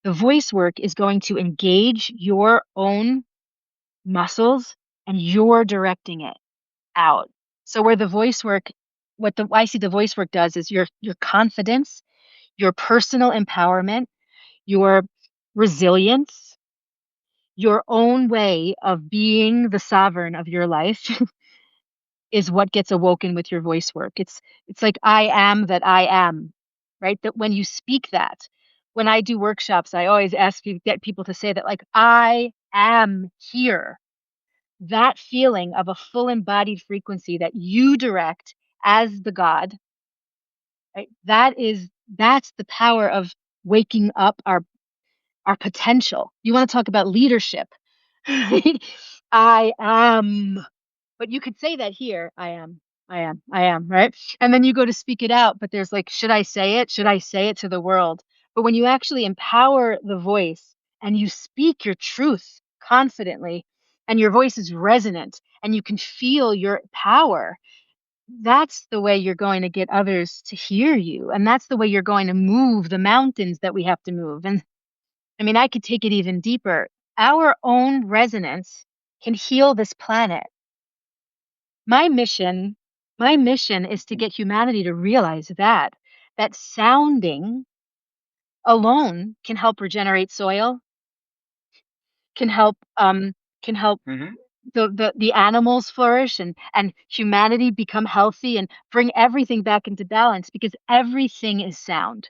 the voice work is going to engage your own muscles and you're directing it out. So where the voice work, I see the voice work does is your confidence, your personal empowerment, your resilience, your own way of being the sovereign of your life is what gets awoken with your voice work. It's like I am that I am, right? That when you speak that, when I do workshops, I always get people to say that like I am here. That feeling of a full embodied frequency that you direct as the God, right? That is That's the power of waking up our potential. You want to talk about leadership, right? I am. But you could say that here. I am, right? And then you go to speak it out, but there's like, should I say it? Should I say it to the world? But when you actually empower the voice and you speak your truth confidently, and your voice is resonant and you can feel your power, that's the way you're going to get others to hear you. And that's the way you're going to move the mountains that we have to move. And I mean, I could take it even deeper. Our own resonance can heal this planet. My mission, my mission is to get humanity to realize that sounding alone can help regenerate soil, can help can help Mhm. the animals flourish, and humanity become healthy and bring everything back into balance, because everything is sound.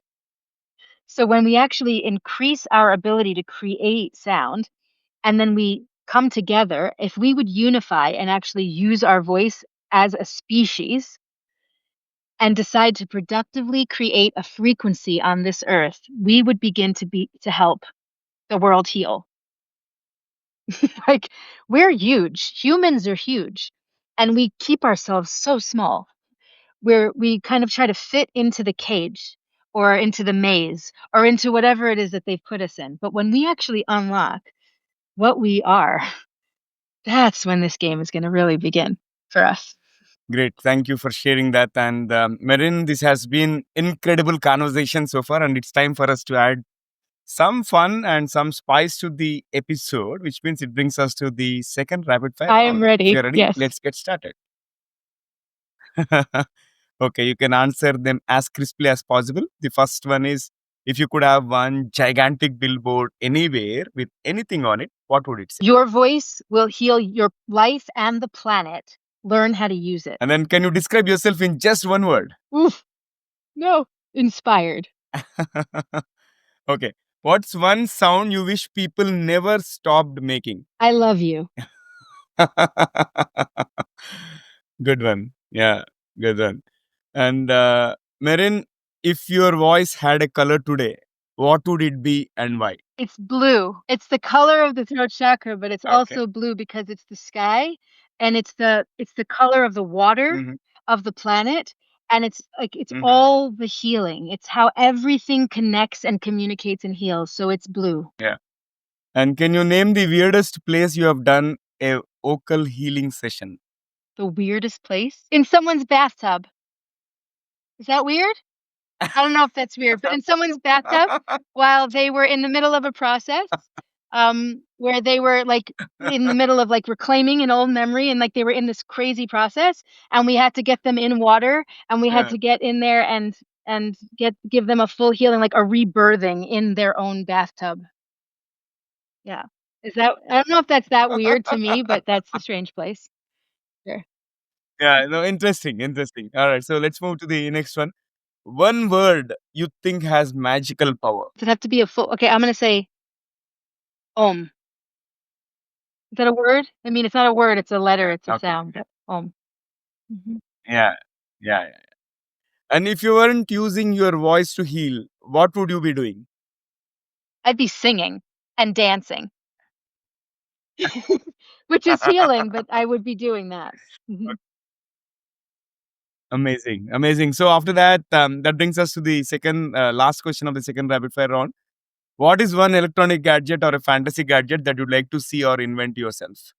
So when we actually increase our ability to create sound, and then we come together, if we would unify and actually use our voice as a species and decide to productively create a frequency on this earth, we would begin to help the world heal. Like, we're huge. Humans are huge. And we keep ourselves so small, where we kind of try to fit into the cage or into the maze or into whatever it is that they've put us in. But when we actually unlock what we are, that's when this game is going to really begin for us. Great. Thank you for sharing that. And Maryn, this has been incredible conversation so far, and it's time for us to add some fun and some spice to the episode, which means it brings us to the second rapid fire I am round. If ready. you're ready, Yes. let's get started. Okay, you can answer them as crisply as possible. The first one is, if you could have one gigantic billboard anywhere with anything on it, what would it say? Your voice will heal your life and the planet. Learn how to use it. And then can you describe yourself in just one word? Oof. No. Inspired. Okay. What's one sound you wish people never stopped making? I love you. Good one. Yeah, good one. And Maryn, if your voice had a color today, what would it be and why? It's blue. It's the color of the throat chakra, but it's Okay. also blue because it's the sky, and it's the color of the water Mm-hmm. of the planet, and it's like it's Mm-hmm. all the healing. It's how everything connects and communicates and heals. So it's blue. Yeah. And can you name the weirdest place you have done a vocal healing session? The weirdest place? In someone's bathtub. Is that weird? I don't know if that's weird, but in someone's bathtub while they were in the middle of a process, where they were like in the middle of like reclaiming an old memory, and like they were in this crazy process, and we had to get them in water, and we had Yeah. to get in there and give them a full healing, like a rebirthing in their own bathtub. Yeah. Is that, I don't know if that's that weird to me, but that's the strange place. Sure. Yeah, no, interesting, interesting. All right, so let's move to the next one. One word you think has magical power. Does it have to be a full, okay, I'm gonna say Om. Is that a word? I mean, it's not a word, it's a letter, it's a Okay. sound. But Om. Mhm. Yeah, yeah, yeah. And if you weren't using your voice to heal, what would you be doing? I'd be singing and dancing, which is healing, but I would be doing that. Mhm. Amazing, amazing. So after that, that brings us to the second, last question of the second rapid fire round. What is one electronic gadget or a fantasy gadget that you'd like to see or invent yourself?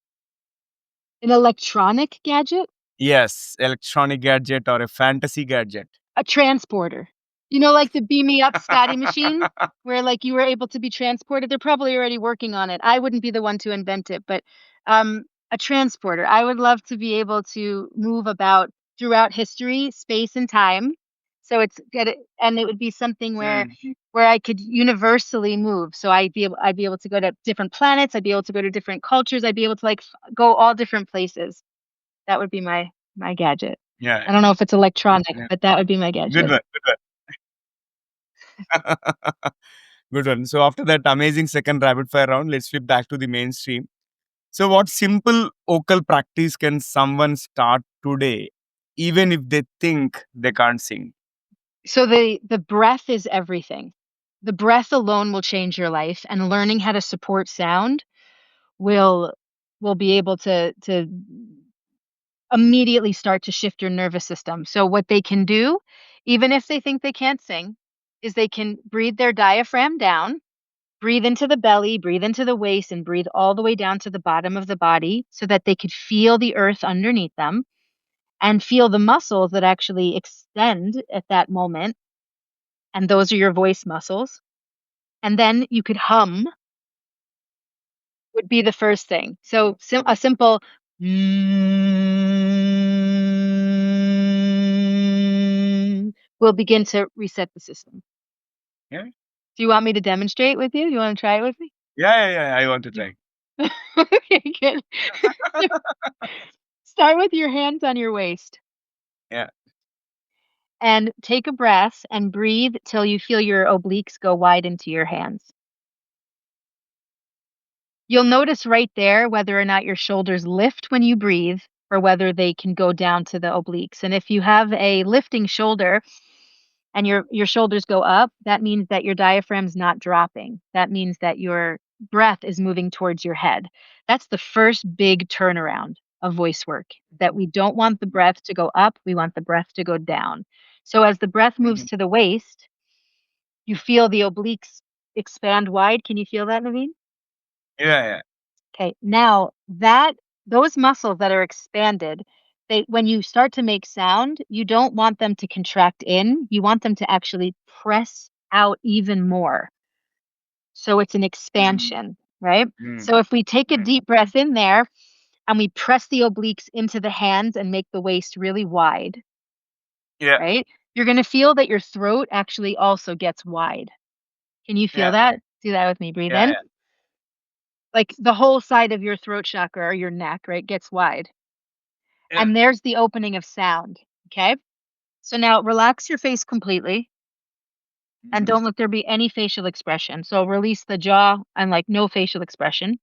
An electronic gadget? Yes, electronic gadget or a fantasy gadget. A transporter. You know, like the Beam Me Up Scotty machine, where like you were able to be transported. They're probably already working on it. I wouldn't be the one to invent it, but a transporter. I would love to be able to move about throughout history, space, and time. So it's good, and it would be something Mm, where I could universally move. So I'd be able to go to different planets. I'd be able to go to different cultures. I'd be able to like go all different places. That would be my gadget. yeah, I don't know if it's electronic, yeah. but that would be my Good gadget. one, good one. Good one. So after that amazing second rapid fire round, let's flip back to the mainstream. So what simple vocal practice can someone start today, even if they think they can't sing? So the breath is everything. The breath alone will change your life, and learning how to support sound will be able to immediately start to shift your nervous system. So what they can do, even if they think they can't sing, is they can breathe their diaphragm down, breathe into the belly, breathe into the waist, and breathe all the way down to the bottom of the body so that they could feel the earth underneath them and feel the muscles that actually extend at that moment. And those are your voice muscles. And then you could hum would be the first thing. So a simple will begin to reset the system. Yeah. Do you want me to demonstrate with you? You want to try it with me? Yeah. I want to try. Okay, good. Start with your hands on your waist Yeah. and take a breath and breathe till you feel your obliques go wide into your hands. You'll notice right there whether or not your shoulders lift when you breathe or whether they can go down to the obliques. And if you have a lifting shoulder and your shoulders go up, that means that your diaphragm's not dropping. That means that your breath is moving towards your head. That's the first big turnaround of voice work, that we don't want the breath to go up, we want the breath to go down. So as the breath moves Mhm. to the waist, you feel the obliques expand wide. Can you feel that, Naveen? Yeah. Okay, now that those muscles that are expanded, they when you start to make sound, you don't want them to contract in. You want them to actually press out even more. So it's an Mm. expansion, right? Mm. So if we take a Mm. deep breath in there and we press the obliques into the hands and make the waist really wide, Yeah. right? You're going to feel that your throat actually also gets wide. Can you feel Yeah. that? Do that with me. Breathe in. Yeah. Like the whole side of your throat chakra or your neck, right, gets wide. Yeah. And there's the opening of sound. Okay. So now relax your face completely and Mhm. don't let there be any facial expression. So release the jaw and like no facial expression.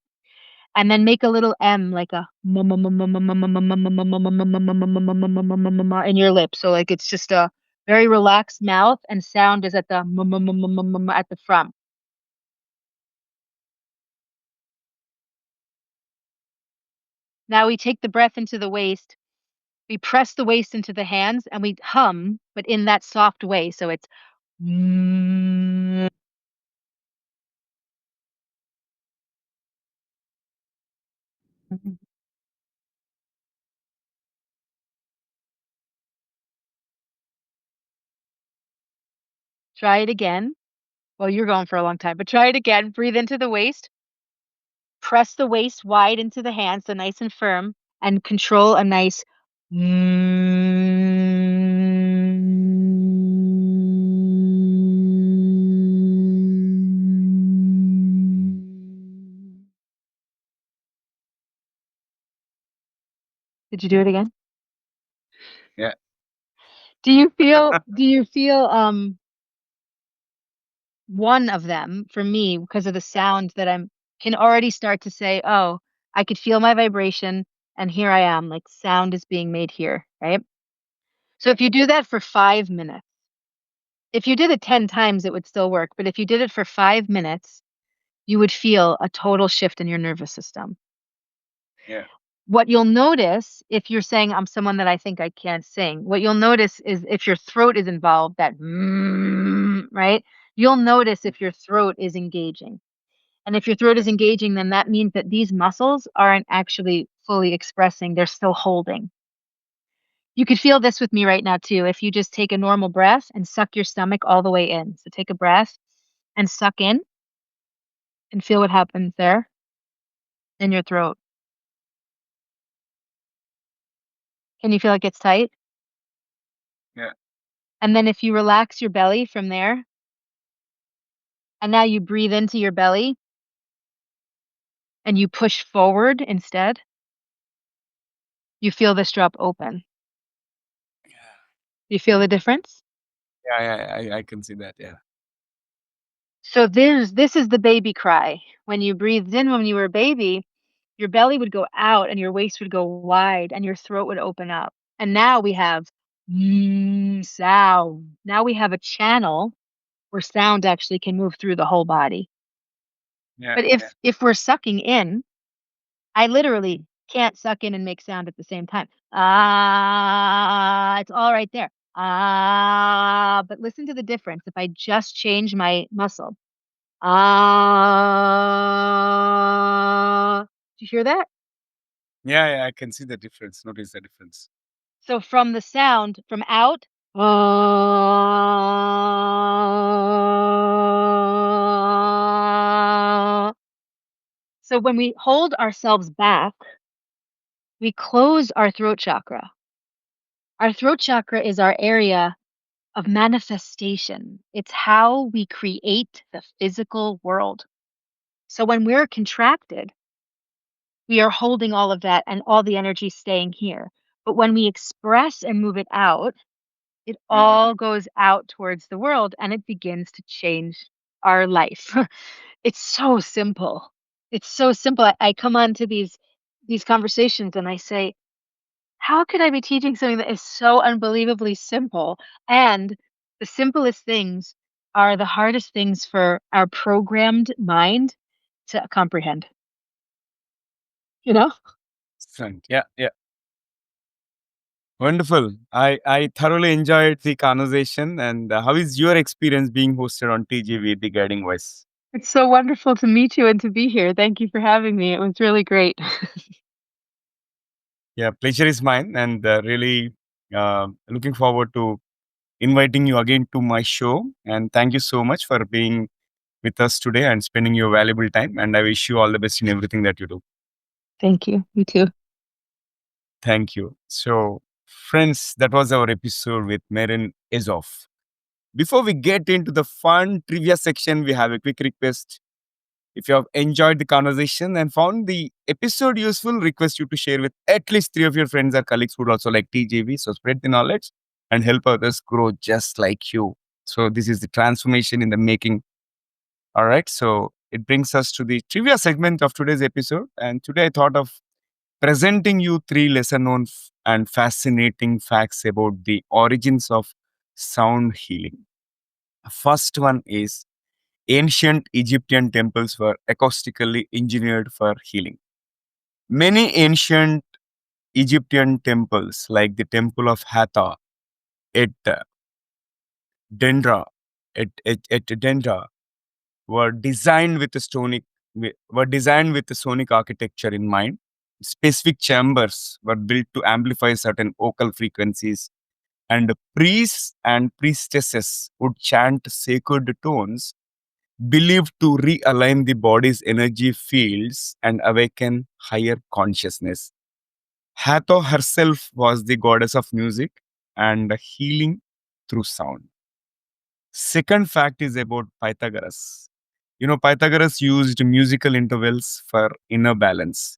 And then make a little M like a in your lips. So like it's just a very relaxed mouth and sound is at the at the front. Now we take the breath into the waist. We press the waist into the hands and we hum, but in that soft way. So it's try it again. Well, you're going for a long time, but try it again. Breathe into the waist. Press the waist wide into the hands, so nice and firm, and control a nice. Did you do it again? Yeah. Do you feel one of them for me because of the sound that I'm can already start to say, "Oh, I could feel my vibration and here I am, like sound is being made here," right? So if you do that for 5 minutes, if you did it 10 times, it would still work. But if you did it for 5 minutes, you would feel a total shift in your nervous system. Yeah. What you'll notice if you're saying, I'm someone that I think I can't sing, what you'll notice is if your throat is involved, that, right? You'll notice if your throat is engaging. And if your throat is engaging, then that means that these muscles aren't actually fully expressing, they're still holding. You could feel this with me right now, too. If you just take a normal breath and suck your stomach all the way in. So take a breath and suck in and feel what happens there in your throat. Can you feel it gets tight? Yeah. And then if you relax your belly from there, and now you breathe into your belly and you push forward instead, you feel this drop open. You feel the difference? I can see that. Yeah. So this is the baby cry. When you breathed in when you were a baby, your belly would go out and your waist would go wide and your throat would open up. And now we have Sound. Now we have a channel where sound actually can move through the whole body. Yeah, But yeah. if we're sucking in, I literally can't suck in and make sound at the same time. It's all right there. But listen to the difference. If I just change my muscle, do you hear that? Yeah, yeah, I can see the difference. Notice the difference. So from the sound from out, so when we hold ourselves back, we close our throat chakra. Our throat chakra is our area of manifestation. It's how we create the physical world. So when we're contracted, we are holding all of that and all the energy staying here. But when we express and move it out, it Mhm. all goes out towards the world and it begins to change our life. It's so simple. It's so simple. I come on to these conversations and I say, how could I be teaching something that is so unbelievably simple? And the simplest things are the hardest things for our programmed mind to comprehend, you know? Excellent. Yeah, yeah. Wonderful. I thoroughly enjoyed the conversation. And how is your experience being hosted on TGV, the guiding voice? It's so wonderful to meet you and to be here. Thank you for having me. It was really great. Yeah, pleasure is mine. And really looking forward to inviting you again to my show. And thank you so much for being with us today and spending your valuable time. And I wish you all the best in everything that you do. Thank you. You too. Thank you. So, friends, that was our episode with Maryn Azoff. Before we get into the fun trivia section, we have a quick request. If you have enjoyed the conversation and found the episode useful, request you to share with at least 3 of your friends or colleagues who would also like TGV. So spread the knowledge and help others grow just like you. So this is the transformation in the making. All right. So it brings us to the trivia segment of today's episode. And today I thought of presenting you 3 lesser known and fascinating facts about the origins of sound healing. First one is ancient Egyptian temples were acoustically engineered for healing. Many ancient Egyptian temples, like the Temple of Hathor at Dendra, at Dendra, were designed with the sonic architecture in mind. Specific chambers were built to amplify certain vocal frequencies, and priests and priestesses would chant sacred tones believed to realign the body's energy fields and awaken higher consciousness. Hathor herself was the goddess of music and healing through sound. Second fact is about Pythagoras. Pythagoras used musical intervals for inner balance.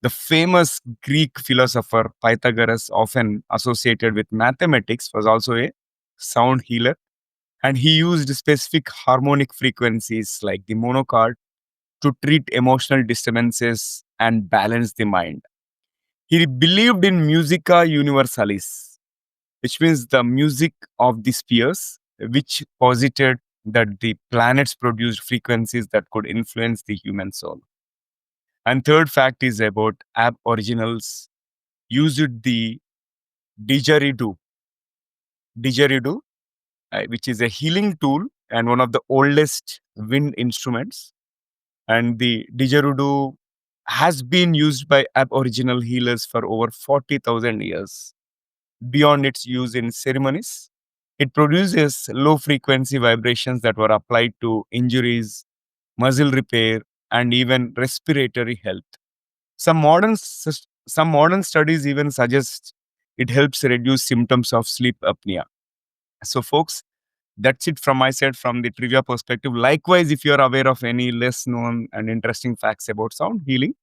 The famous Greek philosopher Pythagoras, often associated with mathematics, was also a sound healer, and he used specific harmonic frequencies like the monochord to treat emotional disturbances and balance the mind. He believed in musica universalis, which means the music of the spheres, which posited that the planets produced frequencies that could influence the human soul. And third fact is about aboriginals used the didgeridoo, didgeridoo, which is a healing tool and one of the oldest wind instruments. And the didgeridoo has been used by aboriginal healers for over 40,000 years. Beyond its use in ceremonies, it produces low frequency vibrations that were applied to injuries, muscle repair, and even respiratory health. Some modern studies even suggest it helps reduce symptoms of sleep apnea. So, folks, that's it from my side from the trivia perspective. Likewise, if you're aware of any less known and interesting facts about sound healing,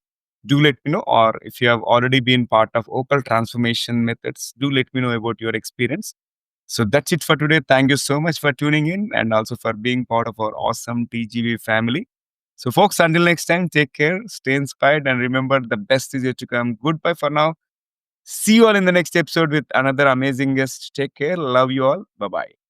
do let me know. Or if you have already been part of OAL Transformation Methods, do let me know about your experience. So that's it for today. Thank you so much for tuning in and also for being part of our awesome TGV family. So, folks, until next time, take care, stay inspired, and remember the best is yet to come. Goodbye for now. See you all in the next episode with another amazing guest. Take care. Love you all. Bye bye.